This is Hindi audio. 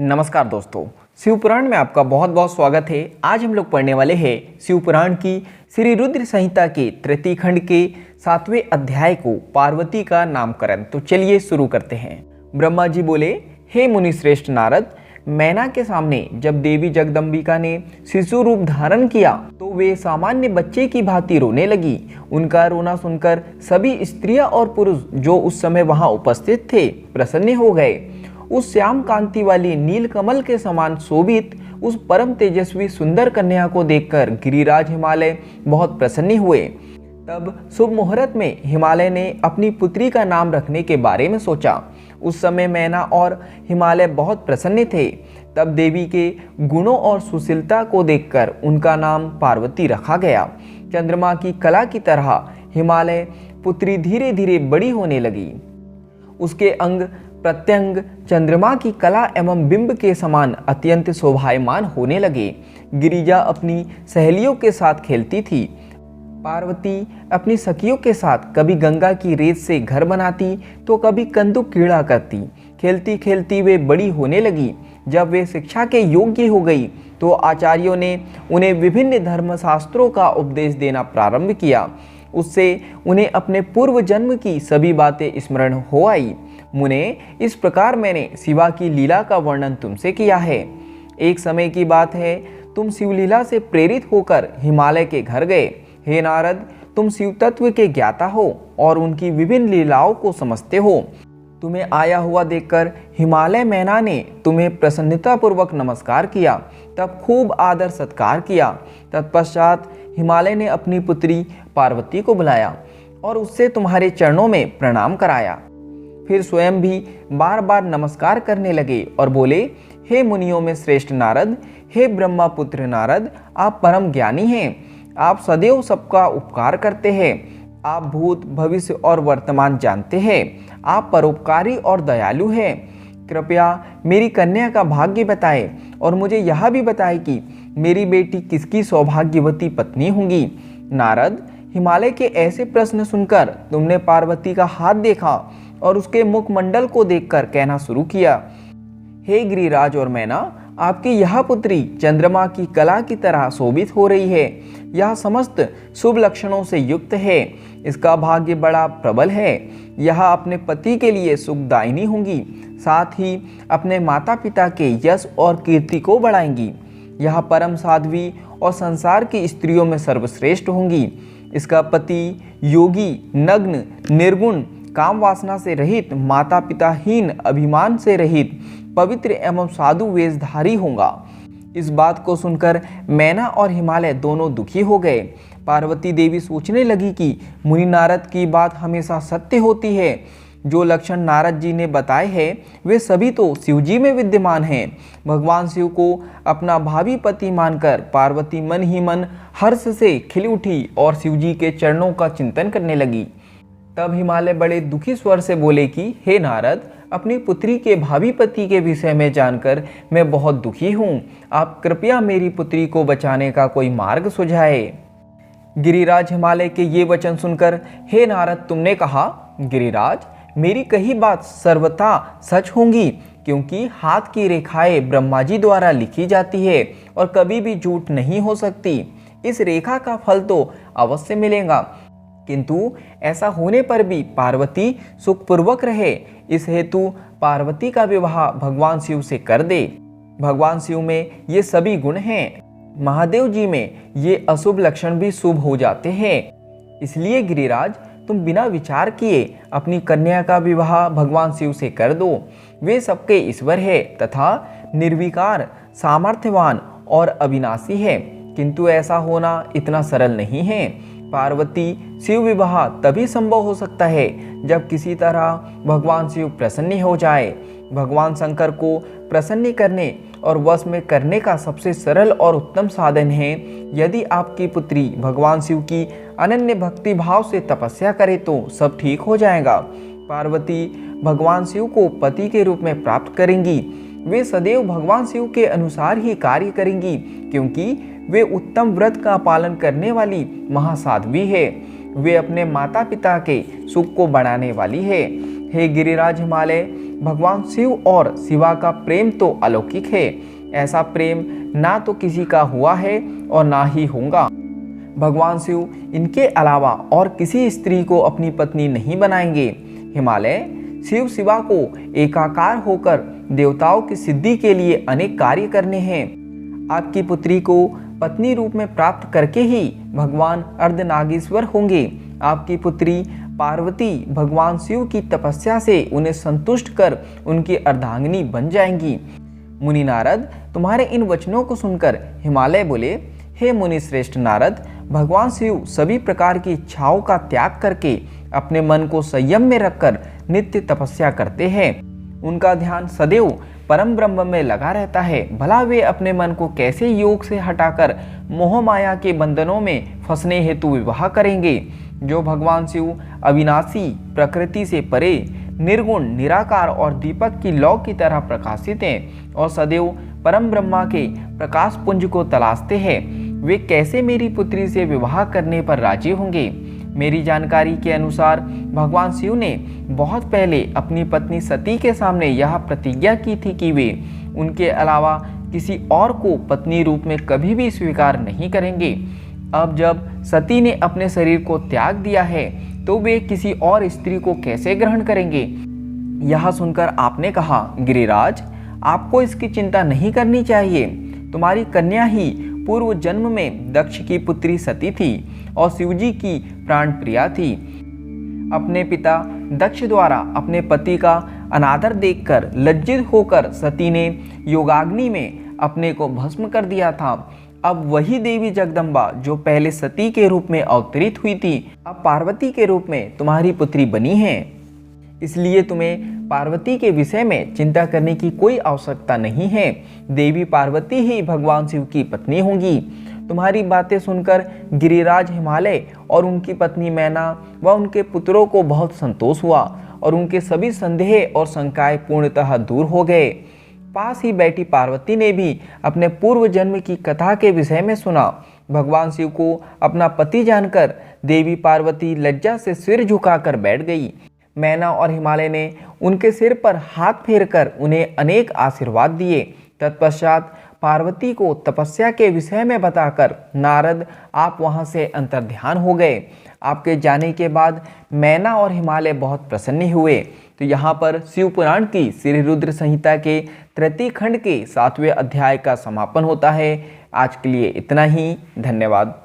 नमस्कार दोस्तों, शिवपुराण में आपका बहुत बहुत स्वागत है। आज हम लोग पढ़ने वाले हैं शिवपुराण की श्री रुद्र संहिता के तृतीय खंड के 7वें अध्याय को, पार्वती का नामकरण। तो चलिए शुरू करते हैं। ब्रह्मा जी बोले, हे मुनि श्रेष्ठ नारद, मैना के सामने जब देवी जगदम्बिका ने शिशु रूप धारण किया तो वे सामान्य बच्चे की भांति रोने लगी। उनका रोना सुनकर सभी स्त्रियां और पुरुष जो उस समय वहां उपस्थित थे प्रसन्न हो गए। उस श्याम कांति वाली नीलकमल के समान शोभित उस परम तेजस्वी सुंदर कन्या को देखकर गिरिराज हिमालय बहुत प्रसन्न हुए। तब शुभ मुहूर्त में हिमालय ने अपनी पुत्री का नाम रखने के बारे में सोचा। उस समय मैना और हिमालय बहुत प्रसन्न थे। तब देवी के गुणों और सुशीलता को देखकर उनका नाम पार्वती रखा गया। चंद्रमा की कला की तरह हिमालय पुत्री धीरे धीरे बड़ी होने लगी। उसके अंग प्रत्यंग चंद्रमा की कला एवं बिंब के समान अत्यंत शोभायमान होने लगे। गिरिजा अपनी सहेलियों के साथ खेलती थी। पार्वती अपनी सखियों के साथ कभी गंगा की रेत से घर बनाती तो कभी कंदुक कीड़ा करती। खेलती खेलती वे बड़ी होने लगी। जब वे शिक्षा के योग्य हो गई तो आचार्यों ने उन्हें विभिन्न धर्मशास्त्रों का उपदेश देना प्रारंभ किया। उससे उन्हें अपने पूर्व जन्म की सभी बातें स्मरण हो आई। मुने, इस प्रकार मैंने शिवा की लीला का वर्णन तुमसे किया है। एक समय की बात है, तुम शिवलीला से प्रेरित होकर हिमालय के घर गए। हे नारद, तुम शिव तत्व के ज्ञाता हो और उनकी विभिन्न लीलाओं को समझते हो। तुम्हें आया हुआ देखकर हिमालय मैना ने तुम्हें प्रसन्नतापूर्वक नमस्कार किया। तब खूब आदर सत्कार किया। तत्पश्चात हिमालय ने अपनी पुत्री पार्वती को बुलाया और उससे तुम्हारे चरणों में प्रणाम कराया। फिर स्वयं भी बार बार नमस्कार करने लगे और बोले, हे मुनियों में श्रेष्ठ नारद, हे ब्रह्मा पुत्र नारद, आप परम ज्ञानी हैं। आप सदैव सबका उपकार करते हैं। आप भूत भविष्य और वर्तमान जानते हैं। आप परोपकारी और दयालु हैं। कृपया मेरी कन्या का भाग्य बताएं और मुझे यह भी बताएं कि मेरी बेटी किसकी सौभाग्यवती पत्नी होंगी। नारद, हिमालय के ऐसे प्रश्न सुनकर तुमने पार्वती का हाथ देखा और उसके मुखमंडल को देखकर कहना शुरू किया, हे गिरिराज और मैना, आपकी यह पुत्री चंद्रमा की कला की तरह शोभित हो रही है। यह समस्त शुभ लक्षणों से युक्त है। इसका भाग्य बड़ा प्रबल है। यह अपने पति के लिए सुखदायिनी होंगी, साथ ही अपने माता पिता के यश और कीर्ति को बढ़ाएंगी। यह परम साध्वी और संसार की स्त्रियों में सर्वश्रेष्ठ होंगी। इसका पति योगी, नग्न, निर्गुण, काम वासना से रहित, माता पिताहीन, अभिमान से रहित, पवित्र एवं साधु वेशधारी होगा। इस बात को सुनकर मैना और हिमालय दोनों दुखी हो गए। पार्वती देवी सोचने लगी कि मुनि नारद की बात हमेशा सत्य होती है। जो लक्षण नारद जी ने बताए हैं वे सभी तो शिव जी में विद्यमान हैं। भगवान शिव को अपना भावी पति मानकर पार्वती मन ही मन हर्ष से खिल उठी और शिव जी के चरणों का चिंतन करने लगी। तब हिमालय बड़े दुखी स्वर से बोले कि हे नारद, अपनी पुत्री के भावी पति के विषय में जानकर मैं बहुत दुखी हूँ। आप कृपया मेरी पुत्री को बचाने का कोई मार्ग सुझाए। गिरिराज हिमालय के ये वचन सुनकर, हे नारद, तुमने कहा, गिरिराज, मेरी कही बात सर्वथा सच होंगी, क्योंकि हाथ की रेखाएं ब्रह्मा जी द्वारा लिखी जाती है और कभी भी झूठ नहीं हो सकती। इस रेखा का फल तो अवश्य मिलेगा, किंतु ऐसा होने पर भी पार्वती सुखपूर्वक रहे, इस हेतु पार्वती का विवाह भगवान शिव से कर दे। भगवान शिव में ये सभी गुण हैं। महादेव जी में ये अशुभ लक्षण भी शुभ हो जाते हैं। इसलिए गिरिराज, तुम बिना विचार किए अपनी कन्या का विवाह भगवान शिव से कर दो। वे सबके ईश्वर है तथा निर्विकार, सामर्थ्यवान और अविनाशी है, किंतु ऐसा होना इतना सरल नहीं है। पार्वती शिव विवाह तभी संभव हो सकता है जब किसी तरह भगवान शिव प्रसन्न हो जाए। भगवान शंकर को प्रसन्न करने और वश में करने का सबसे सरल और उत्तम साधन है, यदि आपकी पुत्री भगवान शिव की अनन्य भक्ति भाव से तपस्या करे तो सब ठीक हो जाएगा। पार्वती भगवान शिव को पति के रूप में प्राप्त करेंगी। वे सदैव भगवान शिव के अनुसार ही कार्य करेंगी, क्योंकि वे उत्तम व्रत का पालन करने वाली महासाध्वी है। वे अपने माता पिता के सुख को बढ़ाने वाली है। हे गिरिराज हिमालय, भगवान शिव और शिवा का प्रेम तो अलौकिक है। ऐसा प्रेम ना तो किसी का हुआ है और ना ही होगा। भगवान शिव इनके अलावा और किसी स्त्री को अपनी पत्नी नहीं बनाएंगे। हिमालय, शिव शिवा को एकाकार होकर देवताओं की सिद्धि के लिए अनेक कार्य करने हैं। आपकी पुत्री को पत्नी रूप में प्राप्त करके ही भगवान अर्धनागेश्वर होंगे। आपकी पुत्री पार्वती भगवान शिव की तपस्या से उन्हें संतुष्ट कर उनकी अर्धांगिनी बन जाएंगी। मुनि नारद, तुम्हारे इन वचनों को सुनकर हिमालय बोले, हे मुनि श्रेष्ठ नारद, भगवान शिव सभी प्रकार की इच्छाओं का त्याग करके अपने मन को संयम में रखकर नित्य तपस्या करते हैं। उनका ध्यान सदैव परम ब्रह्म में लगा रहता है। भला वे अपने मन को कैसे योग से हटाकर मोह माया के बंधनों में फंसने हेतु विवाह करेंगे। जो भगवान शिव अविनाशी, प्रकृति से परे, निर्गुण, निराकार और दीपक की लौ की तरह प्रकाशित हैं और सदैव परम ब्रह्मा के प्रकाश पुंज को तलाशते हैं, वे कैसे मेरी पुत्री से विवाह करने पर राजी होंगे। मेरी जानकारी के अनुसार भगवान शिव ने बहुत पहले अपनी पत्नी सती के सामने यह प्रतिज्ञा की थी कि वे उनके अलावा किसी और को पत्नी रूप में कभी भी स्वीकार नहीं करेंगे। अब जब सती ने अपने शरीर को त्याग दिया है तो वे किसी और स्त्री को कैसे ग्रहण करेंगे। यह सुनकर आपने कहा, गिरिराज, आपको इसकी चिंता नहीं करनी चाहिए। तुम्हारी कन्या ही पूर्व जन्म में दक्ष की पुत्री सती थी और शिवजी की प्राण प्रिया थी। अपने पिता दक्ष द्वारा अपने पति का अनादर देखकर लज्जित होकर सती ने योगाग्नि में अपने को भस्म कर दिया था। अब वही देवी जगदम्बा जो पहले सती के रूप में अवतरित हुई थी, अब पार्वती के रूप में तुम्हारी पुत्री बनी है। इसलिए तुम्हें पार्वती के विषय में चिंता करने की कोई आवश्यकता नहीं है। देवी पार्वती ही भगवान शिव की पत्नी होंगी। तुम्हारी बातें सुनकर गिरिराज हिमालय और उनकी पत्नी मैना व उनके पुत्रों को बहुत संतोष हुआ और उनके सभी संदेह और शंकाएं पूर्णतः दूर हो गए। पास ही बैठी पार्वती ने भी अपने पूर्व जन्म की कथा के विषय में सुना। भगवान शिव को अपना पति जानकर देवी पार्वती लज्जा से सिर झुकाकर बैठ गई। मैना और हिमालय ने उनके सिर पर हाथ फेरकर उन्हें अनेक आशीर्वाद दिए। तत्पश्चात पार्वती को तपस्या के विषय में बताकर नारद आप वहां से अंतर्ध्यान हो गए। आपके जाने के बाद मैना और हिमालय बहुत प्रसन्न हुए। तो यहाँ पर शिव पुराण की श्री रुद्र संहिता के तृतीय खंड के 7वें अध्याय का समापन होता है। आज के लिए इतना ही। धन्यवाद।